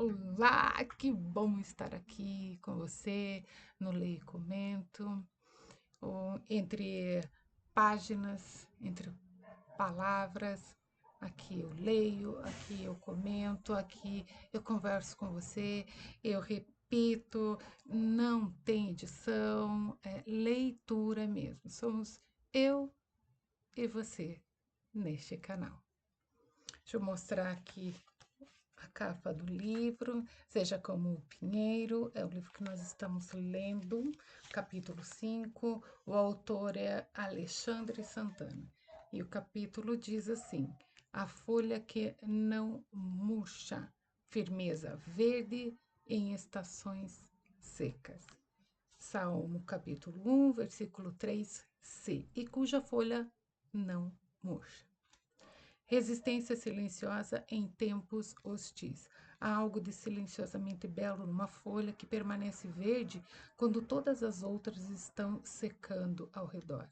Olá, que bom estar aqui com você no Leio e Comento, entre páginas, entre palavras. Aqui eu leio, aqui eu comento, aqui eu converso com você, eu repito, não tem edição, é leitura mesmo. Somos eu e você neste canal. Deixa eu mostrar aqui a capa do livro, Seja Como o Pinheiro, é o livro que nós estamos lendo, capítulo 5. O autor é Alexandre Santana. E o capítulo diz assim: A folha que não murcha, firmeza verde em estações secas. Salmo capítulo 1, versículo 3c, e cuja folha não murcha. Resistência silenciosa em tempos hostis. Há algo de silenciosamente belo numa folha que permanece verde quando todas as outras estão secando ao redor.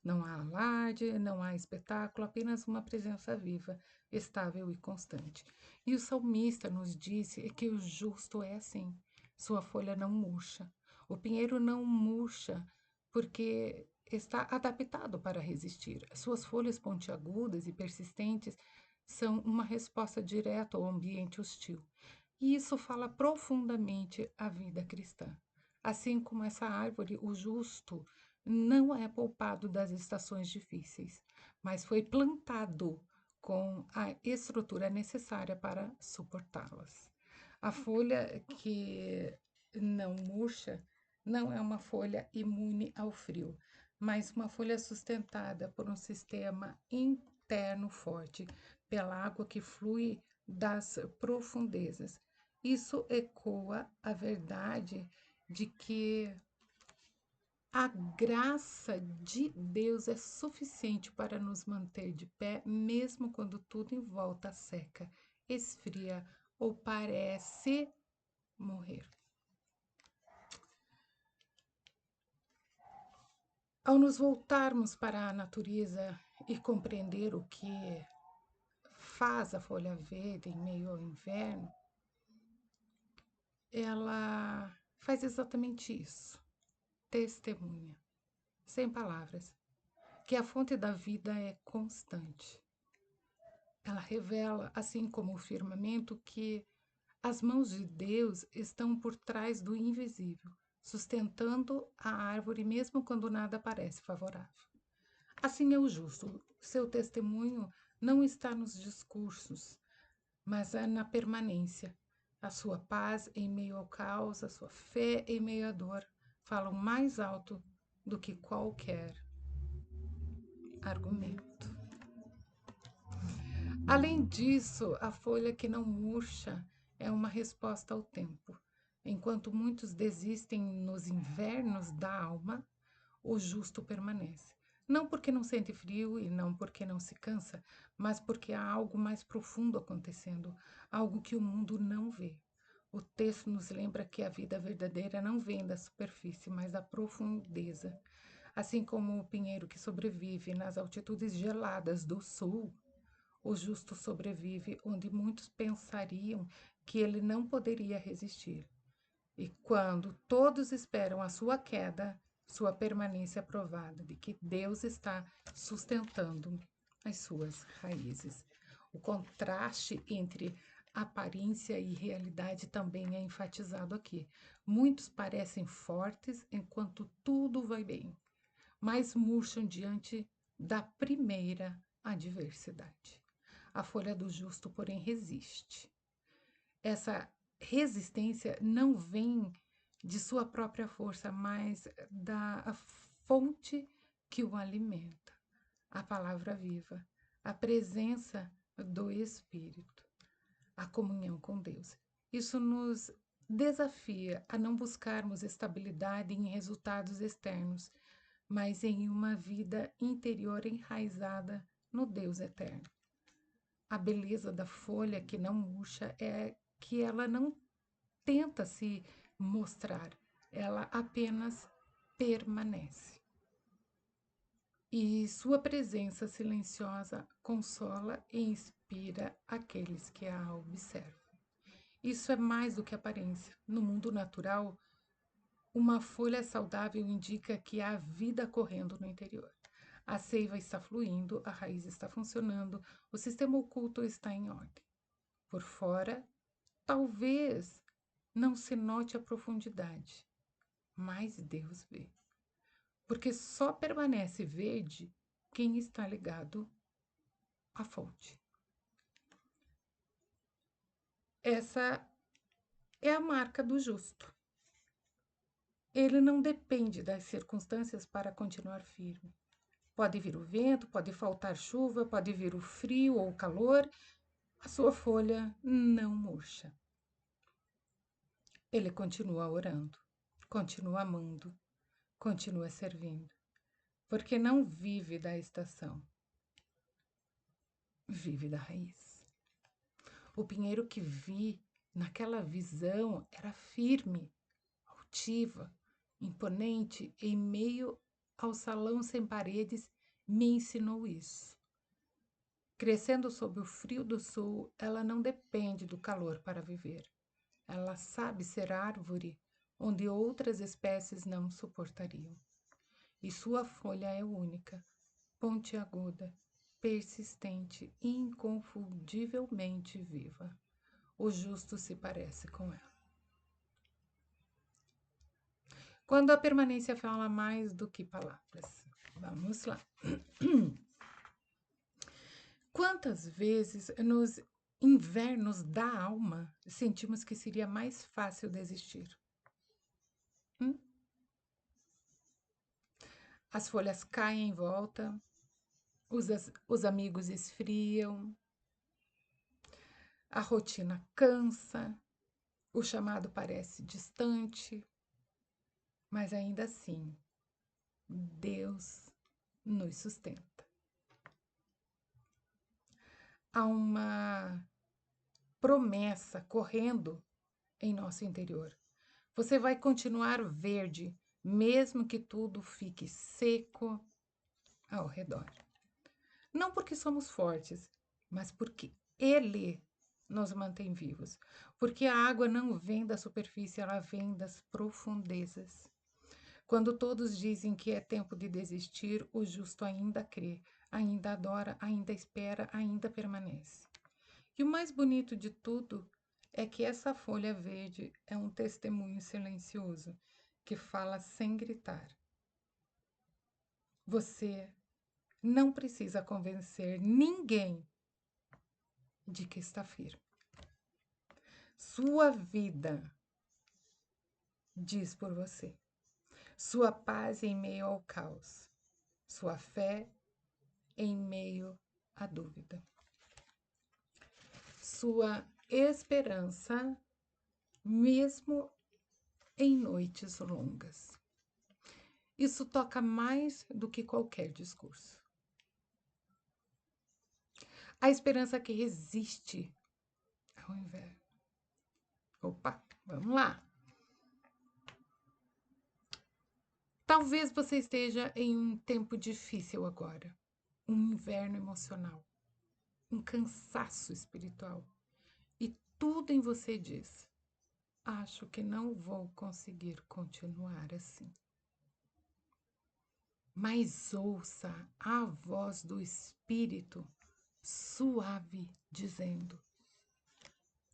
Não há alarde, não há espetáculo, apenas uma presença viva, estável e constante. E o salmista nos disse que o justo é assim, sua folha não murcha. O pinheiro não murcha porque está adaptado para resistir. Suas folhas pontiagudas e persistentes são uma resposta direta ao ambiente hostil. E isso fala profundamente à vida cristã. Assim como essa árvore, o justo não é poupado das estações difíceis, mas foi plantado com a estrutura necessária para suportá-las. A folha que não murcha não é uma folha imune ao frio, mas uma folha sustentada por um sistema interno forte, pela água que flui das profundezas. Isso ecoa a verdade de que a graça de Deus é suficiente para nos manter de pé, mesmo quando tudo em volta seca, esfria ou parece morrer. Ao nos voltarmos para a natureza e compreender o que faz a folha verde em meio ao inverno, ela faz exatamente isso. Testemunha, sem palavras, que a fonte da vida é constante. Ela revela, assim como o firmamento, que as mãos de Deus estão por trás do invisível, sustentando a árvore mesmo quando nada parece favorável. Assim é o justo. Seu testemunho não está nos discursos, mas é na permanência. A sua paz em meio ao caos, a sua fé em meio à dor, falam mais alto do que qualquer argumento. Além disso, a folha que não murcha é uma resposta ao tempo. Enquanto muitos desistem nos invernos da alma, o justo permanece. Não porque não sente frio e não porque não se cansa, mas porque há algo mais profundo acontecendo, algo que o mundo não vê. O texto nos lembra que a vida verdadeira não vem da superfície, mas da profundeza. Assim como o pinheiro que sobrevive nas altitudes geladas do sul, o justo sobrevive onde muitos pensariam que ele não poderia resistir. E quando todos esperam a sua queda, sua permanência é provada de que Deus está sustentando as suas raízes. O contraste entre aparência e realidade também é enfatizado aqui. Muitos parecem fortes enquanto tudo vai bem, mas murcham diante da primeira adversidade. A folha do justo, porém, resiste. Essa resistência não vem de sua própria força, mas da fonte que o alimenta, a palavra viva, a presença do Espírito, a comunhão com Deus. Isso nos desafia a não buscarmos estabilidade em resultados externos, mas em uma vida interior enraizada no Deus eterno. A beleza da folha que não murcha é que ela não tenta se mostrar, ela apenas permanece. E sua presença silenciosa consola e inspira aqueles que a observam. Isso é mais do que aparência. No mundo natural, uma folha saudável indica que há vida correndo no interior. A seiva está fluindo, a raiz está funcionando, o sistema oculto está em ordem. Por fora, talvez não se note a profundidade, mas Deus vê. Porque só permanece verde quem está ligado à fonte. Essa é a marca do justo. Ele não depende das circunstâncias para continuar firme. Pode vir o vento, pode faltar chuva, pode vir o frio ou o calor, a sua folha não murcha. Ele continua orando, continua amando, continua servindo, porque não vive da estação, vive da raiz. O pinheiro que vi naquela visão era firme, altiva, imponente, em meio ao salão sem paredes, me ensinou isso. Crescendo sob o frio do sul, ela não depende do calor para viver. Ela sabe ser árvore onde outras espécies não suportariam. E sua folha é única, pontiaguda, persistente, inconfundivelmente viva. O justo se parece com ela. Quando a permanência fala mais do que palavras. Vamos lá. Quantas vezes nos invernos da alma sentimos que seria mais fácil desistir? As folhas caem em volta, os amigos esfriam, a rotina cansa, o chamado parece distante, mas ainda assim, Deus nos sustenta. Há uma promessa correndo em nosso interior. Você vai continuar verde, mesmo que tudo fique seco ao redor. Não porque somos fortes, mas porque Ele nos mantém vivos. Porque a água não vem da superfície, ela vem das profundezas. Quando todos dizem que é tempo de desistir, o justo ainda crê, ainda adora, ainda espera, ainda permanece. E o mais bonito de tudo é que essa folha verde é um testemunho silencioso que fala sem gritar. Você não precisa convencer ninguém de que está firme. Sua vida diz por você. Sua paz em meio ao caos. Sua fé em meio à dúvida. Sua esperança, mesmo em noites longas. Isso toca mais do que qualquer discurso. A esperança que resiste ao inverno. Opa, vamos lá. Talvez você esteja em um tempo difícil agora. Um inverno emocional. Um cansaço espiritual. E tudo em você diz: acho que não vou conseguir continuar assim. Mas ouça a voz do Espírito suave dizendo: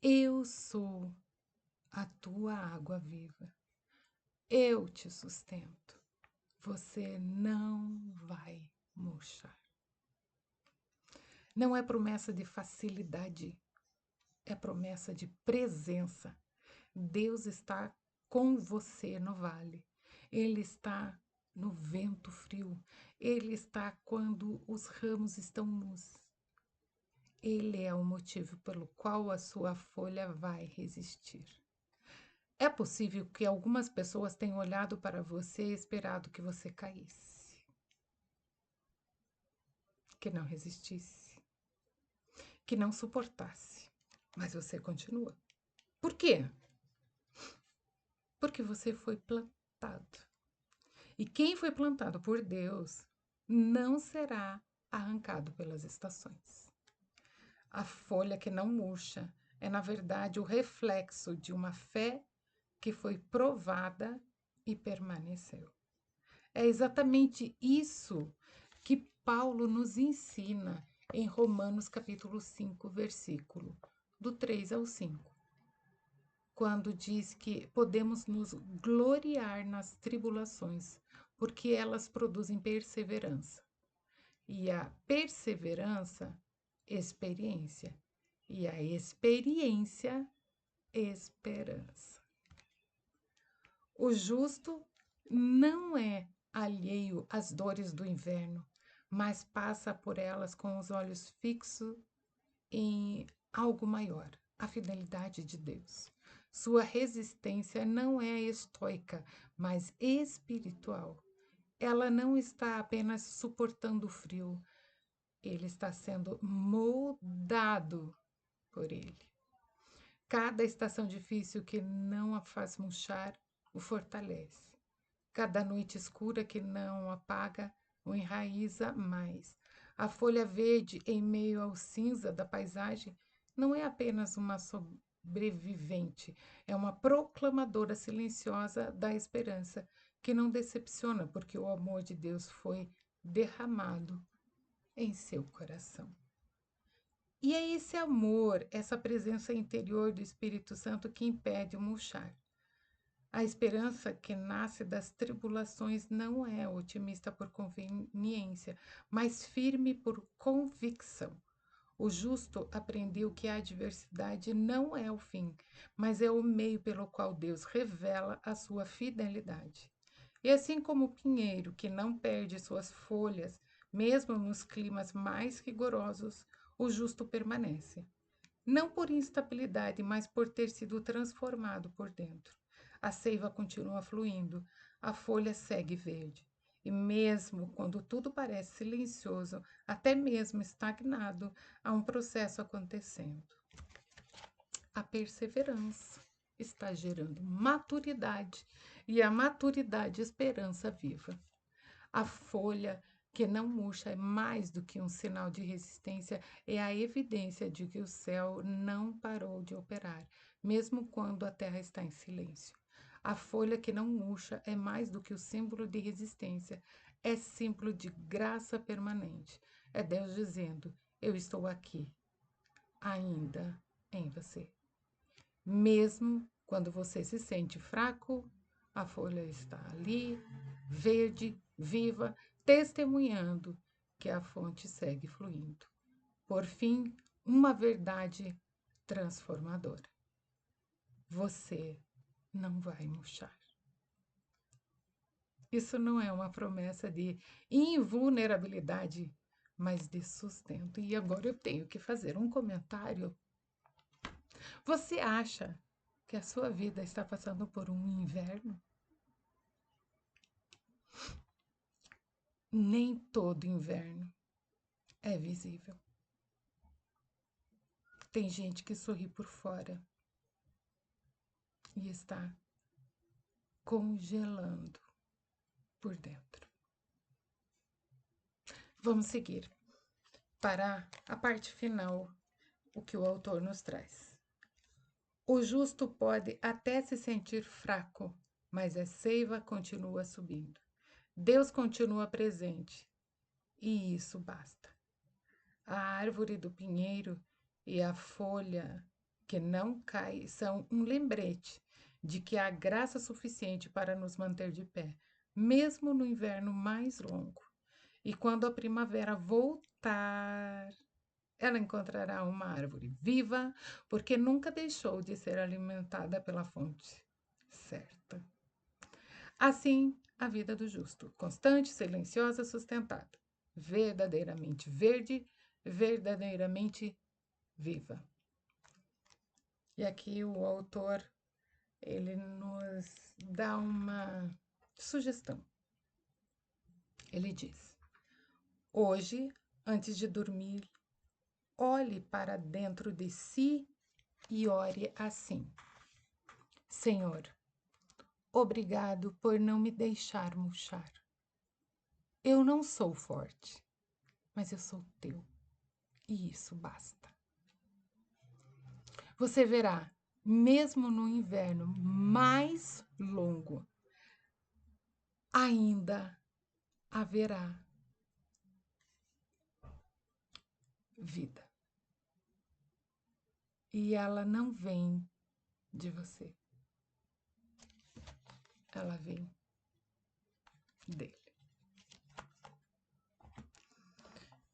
eu sou a tua água viva. Eu te sustento. Você não vai murchar. Não é promessa de facilidade, é promessa de presença. Deus está com você no vale. Ele está no vento frio. Ele está quando os ramos estão nus. Ele é o motivo pelo qual a sua folha vai resistir. É possível que algumas pessoas tenham olhado para você e esperado que você caísse, que não resistisse, que não suportasse, mas você continua. Por quê? Porque você foi plantado. E quem foi plantado por Deus não será arrancado pelas estações. A folha que não murcha é, na verdade, o reflexo de uma fé que foi provada e permaneceu. É exatamente isso que Paulo nos ensina em Romanos capítulo 5, versículo do 3 ao 5, quando diz que podemos nos gloriar nas tribulações, porque elas produzem perseverança. E a perseverança, experiência. E a experiência, esperança. O justo não é alheio às dores do inverno, mas passa por elas com os olhos fixos em algo maior, a fidelidade de Deus. Sua resistência não é estoica, mas espiritual. Ela não está apenas suportando o frio, ele está sendo moldado por ele. Cada estação difícil que não a faz murchar o fortalece. Cada noite escura que não apaga o enraiza mais. A folha verde em meio ao cinza da paisagem não é apenas uma sobrevivente, é uma proclamadora silenciosa da esperança que não decepciona, porque o amor de Deus foi derramado em seu coração. E é esse amor, essa presença interior do Espírito Santo que impede o murchar. A esperança que nasce das tribulações não é otimista por conveniência, mas firme por convicção. O justo aprendeu que a adversidade não é o fim, mas é o meio pelo qual Deus revela a sua fidelidade. E assim como o pinheiro, que não perde suas folhas, mesmo nos climas mais rigorosos, o justo permanece. Não por instabilidade, mas por ter sido transformado por dentro. A seiva continua fluindo, a folha segue verde. E mesmo quando tudo parece silencioso, até mesmo estagnado, há um processo acontecendo. A perseverança está gerando maturidade e a maturidade, esperança viva. A folha que não murcha é mais do que um sinal de resistência, é a evidência de que o céu não parou de operar, mesmo quando a terra está em silêncio. A folha que não murcha é mais do que o símbolo de resistência, é símbolo de graça permanente. É Deus dizendo: eu estou aqui, ainda em você. Mesmo quando você se sente fraco, a folha está ali, verde, viva, testemunhando que a fonte segue fluindo. Por fim, uma verdade transformadora. Você não vai murchar. Isso não é uma promessa de invulnerabilidade, mas de sustento. E agora eu tenho que fazer um comentário. Você acha que a sua vida está passando por um inverno? Nem todo inverno é visível. Tem gente que sorri por fora e está congelando por dentro. Vamos seguir para a parte final, o que o autor nos traz. O justo pode até se sentir fraco, mas a seiva continua subindo. Deus continua presente e isso basta. A árvore do pinheiro e a folha que não cai são um lembrete de que há graça suficiente para nos manter de pé, mesmo no inverno mais longo. E quando a primavera voltar, ela encontrará uma árvore viva, porque nunca deixou de ser alimentada pela fonte certa. Assim, a vida do justo, constante, silenciosa, sustentada, verdadeiramente verde, verdadeiramente viva. E aqui o autor, ele nos dá uma sugestão. Ele diz: hoje, antes de dormir, olhe para dentro de si e ore assim: Senhor, obrigado por não me deixar murchar. Eu não sou forte, mas eu sou teu, e isso basta. você verá, mesmo no inverno mais longo, ainda haverá vida. E ela não vem de você, ela vem dele.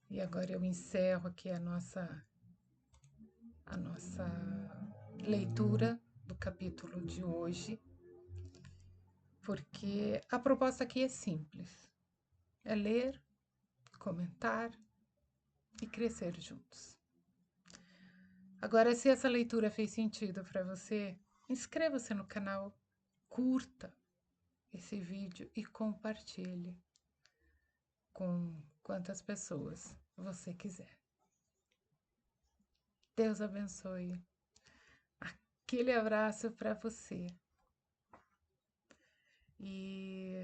E agora eu encerro aqui a nossa leitura do capítulo de hoje, porque a proposta aqui é simples: é ler, comentar e crescer juntos. Agora, se essa leitura fez sentido para você, inscreva-se no canal, curta esse vídeo e compartilhe com quantas pessoas você quiser. Deus abençoe. Aquele abraço para você. E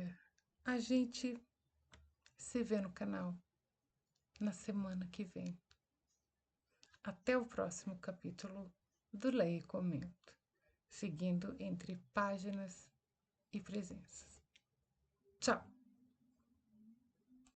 a gente se vê no canal na semana que vem. Até o próximo capítulo do Leia e Comento, seguindo entre páginas e presenças. Tchau!